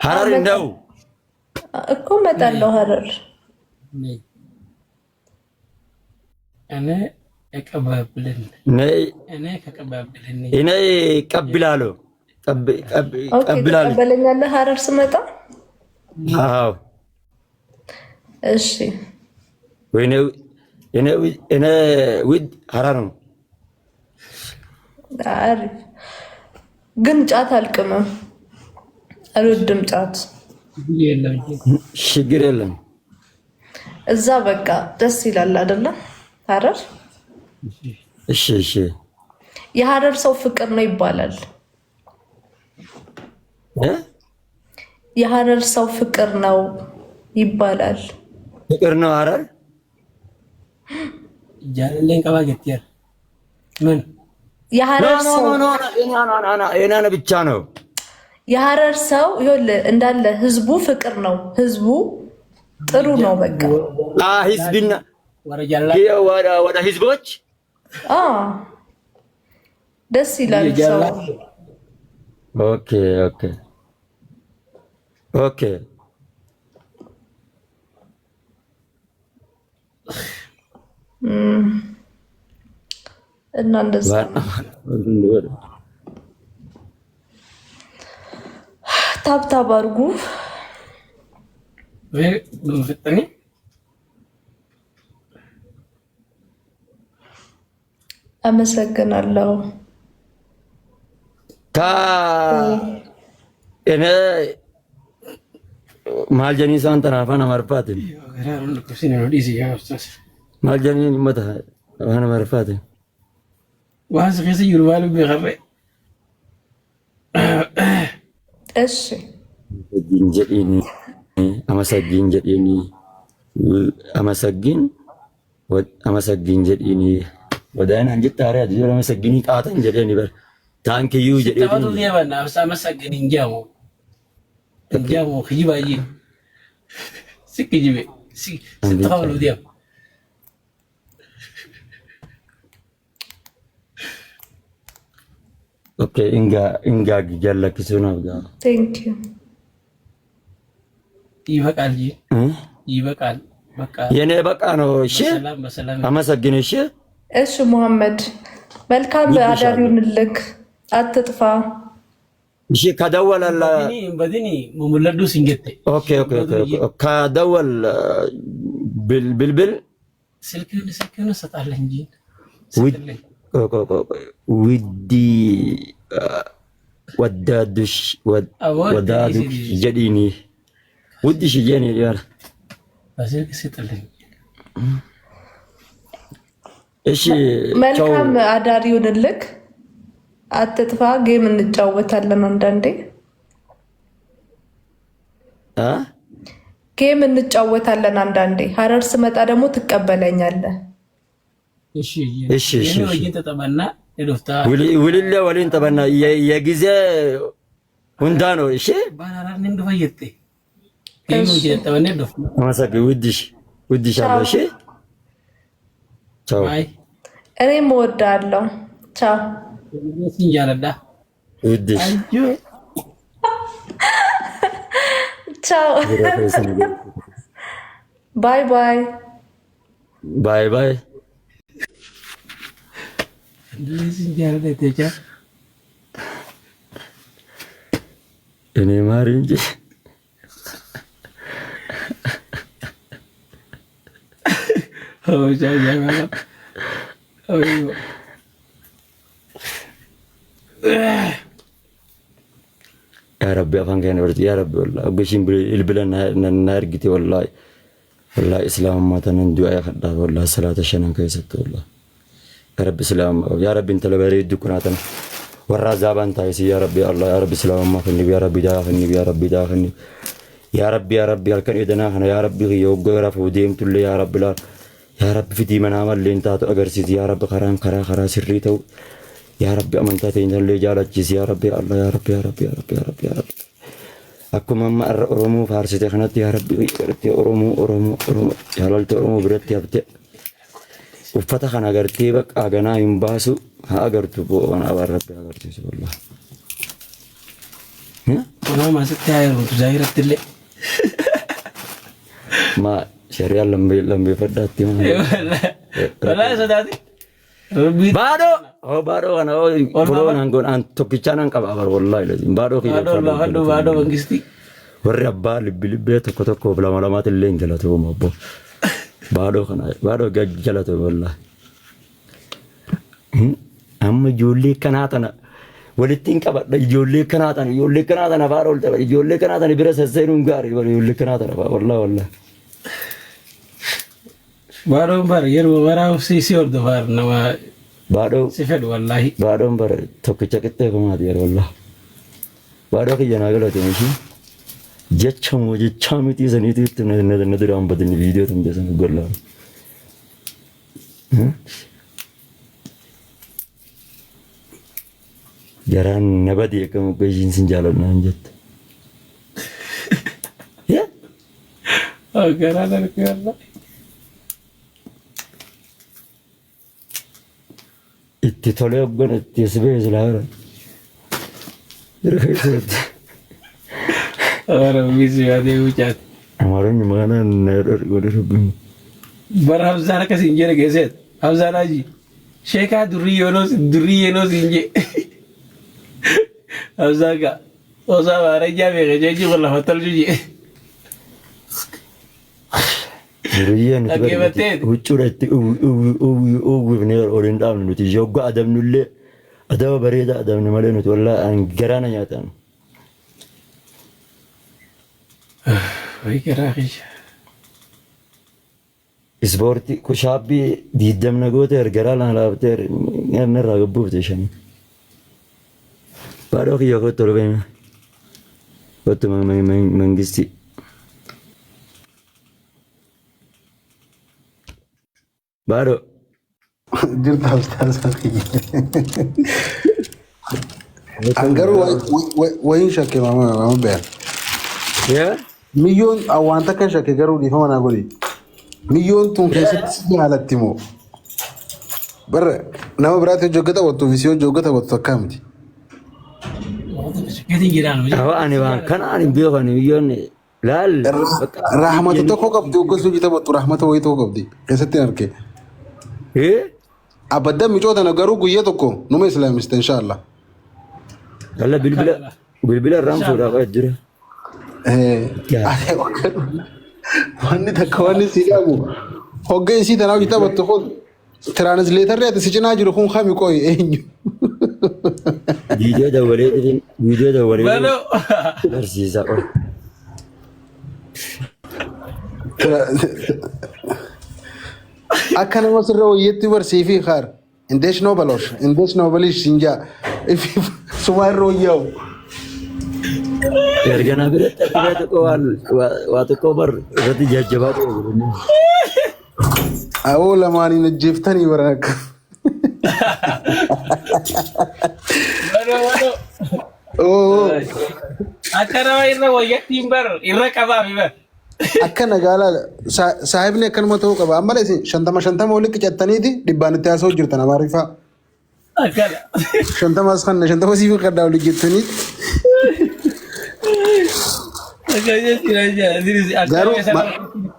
ሐረር እንደው እኮ እመጣለሁ ሐረር እኔ እቀባብልን እኔ ቀብላለሁ ቀበለኛለህ ሐረር ስመጣ። አዎ እሺ ወይኔ እኔ ውድ ሐረር ነው። አሪፍ ግን ጫት አልቅምም፣ አልወድም ጫት። ችግር የለም እዛ በቃ ደስ ይላል አይደለ? ሐረር እሺ የሐረር ሰው ፍቅር ነው ይባላል። የሐረር ሰው ፍቅር ነው ይባላል። ፍቅር ነው ሐረር ጃለለን ቀባ ገትያል ምን የሐረር ሰው የናነ ብቻ ነው። የሐረር ሰው ይኸውልህ እንዳለ ህዝቡ ፍቅር ነው። ህዝቡ ጥሩ ነው። በቃ ህዝብና ወደ ህዝቦች ደስ ይላል ሰው። ኦኬ እና እንደዛ ታብታብ አድርጉ። አመሰግናለሁ። እኔ ማልጀኒ ሳንተናፋን አማርፋት ማልጀኒ መታ ዋና ማርፋት ዋስ ከዚህ ይሩባሉ ቢኸረ እሺ ጅንጀዲኒ አመሰግን ጀዲኒ አመሰግን ጀዲኒ ወዳና እንጀት ታሪያ ዲዮ አመሰግኒ ቃተን ጀዲኒ በር ታንክ ዩ ጀዲኒ ታባቱ ዲያባና አመሰግን እንጃሞ ኺባይ ሲክጂቤ ሲታውሉ ዲያ ኦኬ እንጋ ጊጃለክሱና ጋ ቴንክ ዩ ይበቃል የኔ በቃ ነው። እሺ አመሰግን። እሺ እሺ ሙሐመድ መልካም አዳሪውን ልክ አትጥፋ። እሺ ከደወለላ በዲኒ ሙሙለዱ ሲንገቴ ኦኬ ከደወል ብልብል ስልክህን ሰጣለህ እንጂ ውዲ ወዳዱሽ ጀዲኒ ውድሽ ጀኒ ያር በስልክ ስጥልኝ። እሺ መልካም አዳሪውን ልክ አትጥፋ። ጌም እንጫወታለን አንዳንዴ ጌም እንጫወታለን አንዳንዴ። ሀረር ስመጣ ደግሞ ትቀበለኛለህ። እሺ እሺ እሺ ወይን ተጠባና ለዶፍታ ውልለ ወሊን ተበና የጊዜ ሁንዳ ነው። እሺ ባራራን እንደፈየተ ጌም እየተጠበነ ዶፍታ ማሰግ ውድሽ አለ። እሺ ቻው። እኔም እወዳለሁ። ቻው ሲንጃለዳ ውድሽ ቻው። ባይ ባይ ባይ ባይ። ሲንጃለዳ ተቻ እኔ ማሪ እንጂ ጃ ማለት يا ربي أفهم كأني برد يا ربي والله أقولشين البلد نارجتي والله إسلام ما تنندو أي خد والله الصلاة الشنان كيست والله يا ربي سلام يا ربي أنت لبريد دكاناتنا والرزاب أنت يا ربي الله يا ربي سلام ما خني يا ربي داخلني يا ربي داخلني يا ربي هلكن إذا خنا يا ربي يوقف وديم تولي يا ربي لا يا ربي في ديمنا عمل اللي أنت أجرسيت يا ربي خرا سريته يا ربي أمانتك إن اللي جالت جيس يا ربي الله يا ربي يا ربي يا ربي يا ربي يا ربي أكو ماما أرومو فارس تخنات يا ربي أرومو جالت أرومو برت يا بتي وفتح أنا قرتي بك أجنا ينباسو ها قرتو بو أنا أبغى ربي قرتي سبحان الله ما ستاير وتزايرت اللي ما شريان لمبي فداتي ما ولا سداتي بارو أنا كلون عنكون أن توكيشان كبار والله لازم بارو بارو بنجستي والربا لبي تكو بلا معلومات اللي جلته ما بو بارو جلته والله أما جولي كناتنا ولتين كبار جولي كناتنا بارو جولي كناتنا بيرس سيرون غاري جولي كناتنا والله بارو يرو بارو سيسي اور دوار نوا بارو سيفد والله بارو بار توكيشا كتة كم هذا والله بارو كي جنا قالوا تمشي جتشامي تيجي زنيتي ندري عم بدني فيديو تم جالس نقول له جران نبدي كم بيجين سنجالو نانجت يا جران أنا تطلع بقى تسبيه زلارة أنا بيزي هذه وجات أمارين مغانا نيرر قولي ربهم بر حفظانا كسنجي كيسيت حفظانا جي شيكا دريونو سنجي حفظانا وصابا رجا بيغجاجي والله فتل جي Hiriyyaan huccuudhaatti uwwifnee oliin dhaabnu nuti yoggaa adabnullee adaba bareedaa adabne malee nuti wallaahi garaana nyaataan. Ispoortii kushaabbii diidamna gooteer garaa lana laafteer irraa gabbuufte shanii. Baadhoo kiyya kottu lubee kottu mangistii. Baru. Jirta Anggaru wain shakke mama ber. Ya. Milyon awanta kan shakke garu di fama nagoli. Milyon tun kesit halatti mo. Bar nama berarti jogata waktu vision jogata waktu kamti. Awak ani bang kan ani biar kan milyon laal rahmata tokko qabdi hoggansu hojii taphattu rahmata wayii tokko qabdi keessatti arge. Abadda micoota na garuu guyyaa tokko numa islaamista inshaallah. Alla bilbila irraan fuudhaa jira. Wanni takka wanni si dhaabu hogga isii tanaa hojii taphattu kun tiraansleetarri ati si cinaa jiru kun kami qoyi eenyu. Viidiyoo dabalee barsiisaa qaba. Akka nama sirra wayyeetti barsiifii kaar indeesh noobalish sinjaa sumaa irra wayyaa'u. Ergana biratti akka tokko waa tokko bar irratti jajjabaa ta'e. Awoo lamaaniin ajjeeftanii waraaka. Akka nama irra wayyeetti hin bar irra qabaami bar. Akka nagaalaa saahibni akkanuma ta'uu qaba. Amma leesi 50 walitti qicattaniiti dhibbaan itti haasa'u jirtan amaariffaa. Akkana. 50 as kanna 50 siifii qaddaa walitti jettanii.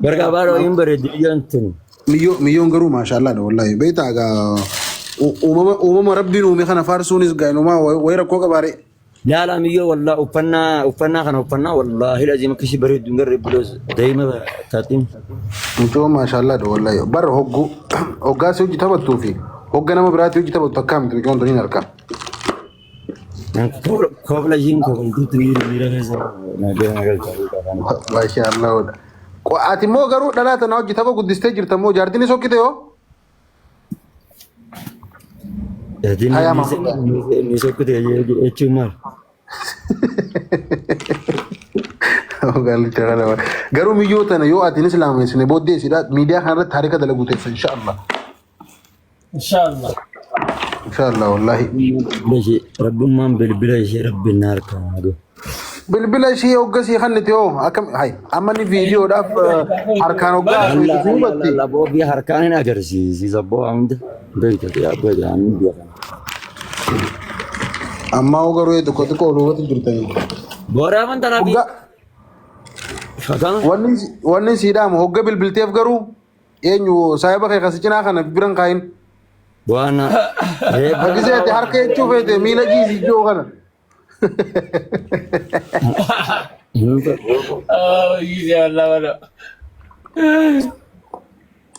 Barqaabaadha hin bareeddi iyyaan tuni. Miyyoon garuu maashaallah dha wallaahi. Beektaa egaa uumama rabbiin uume kana faarsuunis gaa'inumaa wayi rakkoo qabaare. Yaala miyyoo wallaa uffannaa kana uffannaa wallaahi laziim akkasii bareeddu hin garre biloos daa'ima taatiin. Mucoo maashaallah dha wallaahi. Bara hoggaasi hojii taphattuu fi hogga nama biraatti hojii taphattu akkaamti micoon tuniin harkaa. Kobla jin kobaltu miira keessa maashaallah dha. Ati immoo garuu dhalaa tanaa hojii tapha guddistee jirta immoo jaartiin sokkite yoo? Ni sokkite jechuun maal? Garuu miyyoo tana yoo atiin islaamessine booddee sidhaa miidiyaa kanarratti taarika dalaguu teessa inshaallah. Inshaallah wallaahi. Rabbummaan bilbila ishee rabbiin na harkaa. Bilbila ishee hoggasii kannite hoo akkam hay amma ni viidiyoodhaaf harkaan hoggaa hubatti. Laboo biyya harkaan hin agarsiisa boo amda beektate yaabbaadha ani beekan. Amma hoo garuu tokko xiqqoo olumatti jirtanii. Booraa amantaa fi wanni siidhaamu hogga bilbilteef garuu eenyu saayiba kee kasi cinaa kana biran kaayin. Bu'aana. Haggiseeti harka jechuu feete miila jiisi ijoo kana.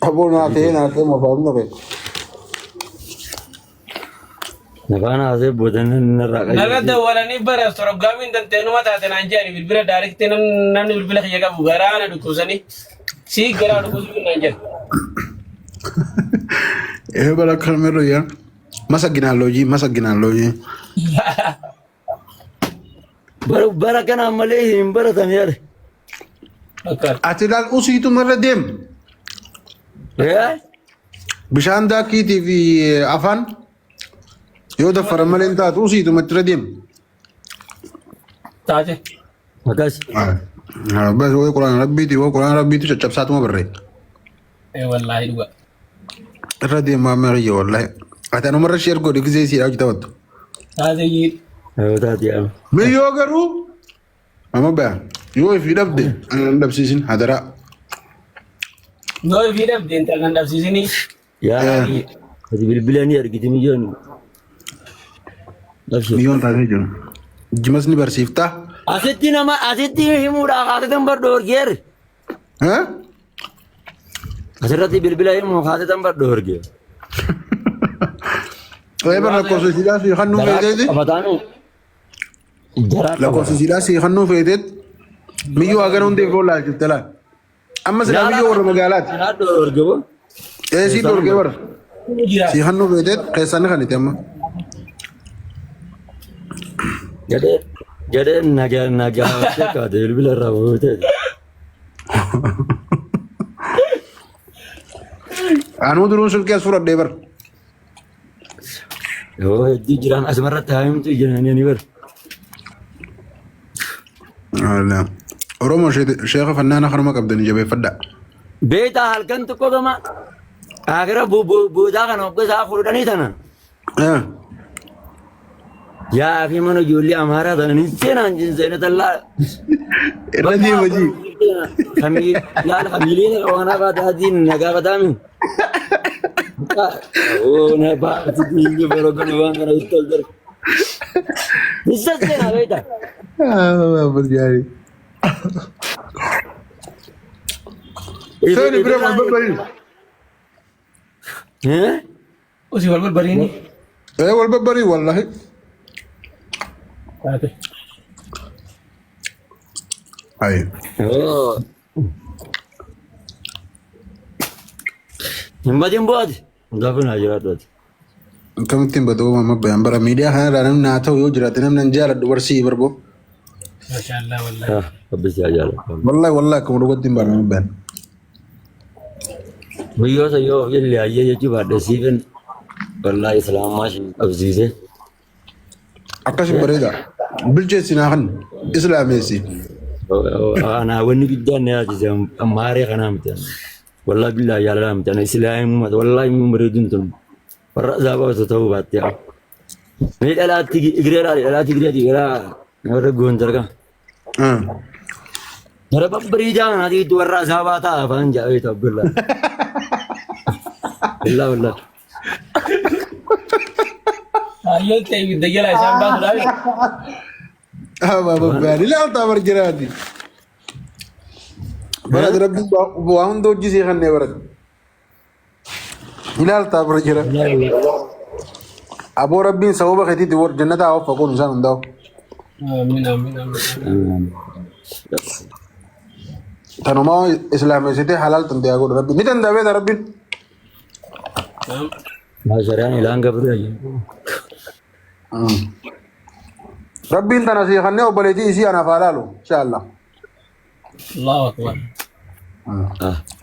Aboo naatee mafaafna fe. Nafana haasee boodana narraa qabu. Narra dawwalanii bara soroggaamiin danteenuma taate naan jedhani bilbila daariktee namni bilbila kiyya qabu garaana dhukkubsanii sii garaa dhukkubsuu naan jedhu. Bala kalmero ya masaginaalojii. Bara kana malee hin baratan yaade. Ati laal usiitu marra deem. Bishaan daakiitii fi afaan yoo daffara malee hin taatu usiitu matira deem. Taate. Akkas. Bas wayii quraan rabbiiti caccabsaatuma barree. Wallaahi dhuga. Irra deemaa mariyya wallaahi. Ati anumarra ishee ergoo dhigisee siidhaa hojii taphattu. Taate yiidhi. Taate yaa. Miyyoo garuu mama baya yoo ifii dhabde anan dhabsiisin hadaraa. Yoo ifii dhabde intalan dhabsiisinii. Yaa ati bilbila ni argiti miyyoon. Miyyoon taatee jiru. Jimas ni barsiiftaa. Asitti himuudhaa kaasatan bar dhoorgeer. Asirratti bilbila himuu kaasatan bar dhoorgeer. Bara lakkoofsisiidhaa fi hannuu feeteeti. Lakkoofsisiidhaa fi hannuu feeteet miyyoo hagana hundee fi oolaa jirte laal. Amma silaa miyyoo warra magaalaati. Si dhoorgee bara. Si hannuu feeteet keessaan kan itti amma. Gadee nagaa kaate bilbila irraa buutee. Anuu duruun sulkee as fudhadhee bara. Yoo hedduu jiran asumarratti haamtu jiranii ni bara. Oromoo sheekha fannaana kanuma qabdanii jabeeffadhaa. Beektaa halkan tokko gama akira buudaa kana hoggasaa fuudhanii tana. يا أخي من يقول أمارة ده نسينا عن جنسنا تلا الذي وجي خميل لا خميلين وأنا بعد هذه النجابة دامي أنا بعد تيجي بروكن وانا يستلدر نسينا بيتا برجعي ثاني بريم البربري ها وسي والبربريني ايوه البربري والله اي Himbatin buat, dapin aja tuh. كم تيم بدو ما بيان برا ميديا هنا رانا ناتو يوجرات نم ننجال ورسي بربو ما شاء الله والله Habis aja lah. والله كم روح تيم برا ما بيان Beliau saya jadi aja ya coba ada sih kan. Wallahi selama sih abis itu. أكاش بريدا بالجيسي ناخن إسلامي سي أنا وني جدا يا جزام أماري خنام تان. والله بالله يا لام تان إسلام والله ممرضون تون. Perrak siapa tu tahu batia. Ni adalah tiga ada gontar kan. Ada apa beri jangan nanti itu perrak siapa tak apa anja itu billah. Billah. Ayo teh dia lah sampai sudah. ما بيان لا تعبر جرادي برد ربي بوان دو جيسي خنّي برد لا تعبر جرادي أبو ربي سووا بخيتي تور جنة أو فكون إنسان داو آمين آمين آمين تنو ما إسلام سيتي حلال تندي أقول ربي نتن داوي ربي ما شرعني لانغ بردي. ربي انت نسي خنّي وبلدي إسي أنا فعلالو إن شاء الله الله أكبر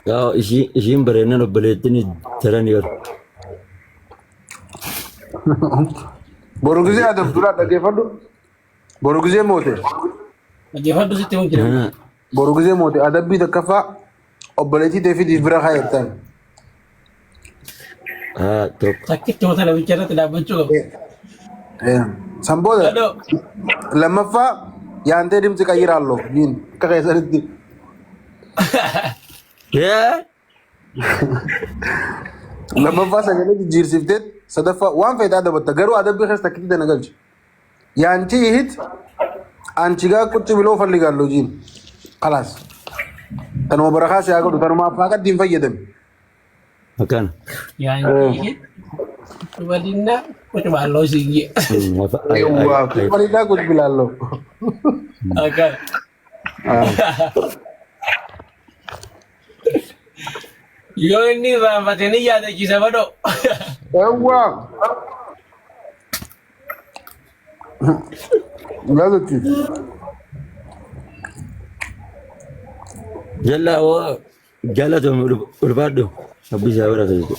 Kau isi berenang belet ini jalan ya. بورغزي هذا بدولات ده فدو بورغزي موته أجي هذا سيتي ممكن بورغزي موته هذا بيد كفا وبلدي تفيد إبرة خيرتان Top. sakit cuma saya bicara tidak betul. Samboda Aduh. lama fa yante dim sika yirallo min kake sariti Ya. lama fa sa gele jir siftet sadafa wan fa da batta garu adab bi khasta kiti da nagalj yanti hit anchiga kutti bilo falli gallo jin خلاص tanu barakhas ya gadu tanu ma fa dim fa yedem Makan. Yang Walina coba lo sih. Wah, walida kuch bilallo Agak. Yo ini rapat ini ya ada kisah bodoh. wah lazati Jalla wa jalla tu berbadu. Habis saya berasa itu.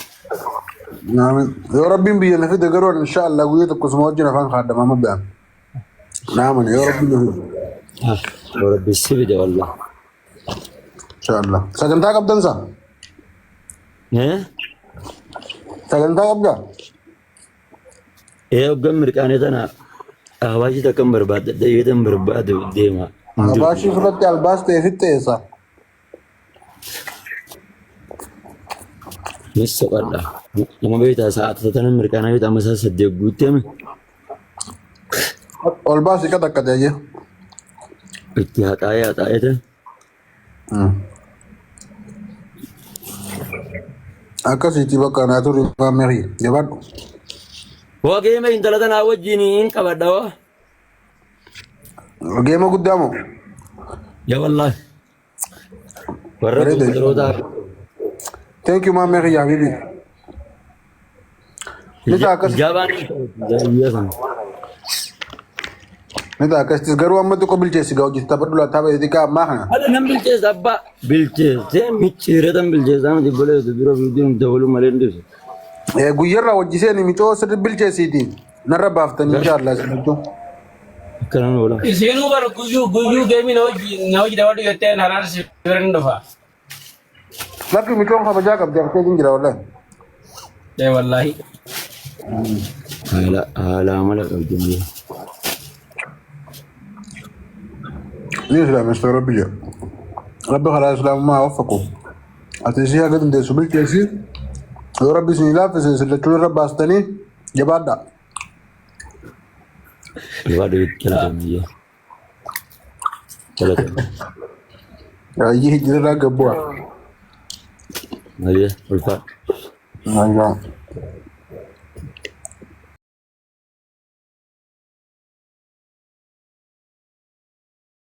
نعم يا ربي بينا في دقرون ان شاء الله ويتك كسموجنا فان خادم ما بيان نعم يا ربي Orang bisi beda Allah. ان شاء الله سجنتا قبل انسى Ya. سجنتا قبل Ogam mereka ni tanah. Awak kita kan berbadu, dia kita berbadu dema. باشي خلطتي الباس تفيت تيسا Yes, Allah. Nama beta saat tanah mereka ni kita masa sedih gutem. والباس كذا كذا يجي Itihat ayat tu. akasi tiba kana turi family debat Wah, kaya may intalatan awat jinin kabadawa. game قدامه Ya Allah. Warna Berada. terota. thank you مامي يا حبيبي نتا akasi Jaban. Iya kan. نتا akasi تسغرو أما تقبل جيسي قاو جيسي تبدو لا تابع يديكا ما خنا Ada enam bilces apa? Bilces. Saya mikir ada bilces. Sama di boleh tu biro video dahulu melendus. غيرنا وجيسيني ميتو سر بالجيسي دي نرى بافتن ان شاء الله سنتو Kerana bola. Sini baru guyu game nawaji dapat yote narar sih dofa. لكن ميتو خا بجاك بدك تيجي ولا Ya wallahi. Ala malah kau jumpa. ليش لا مستغرب بيا ربي خلاص لا ما وفقوا أتسيها قد انت سبيل كيسير وربي سنلا في سلسلة كل رب أستني جبادا الواد يتكلم يا كلام يجي جرا قبوا هذه الفا أيوة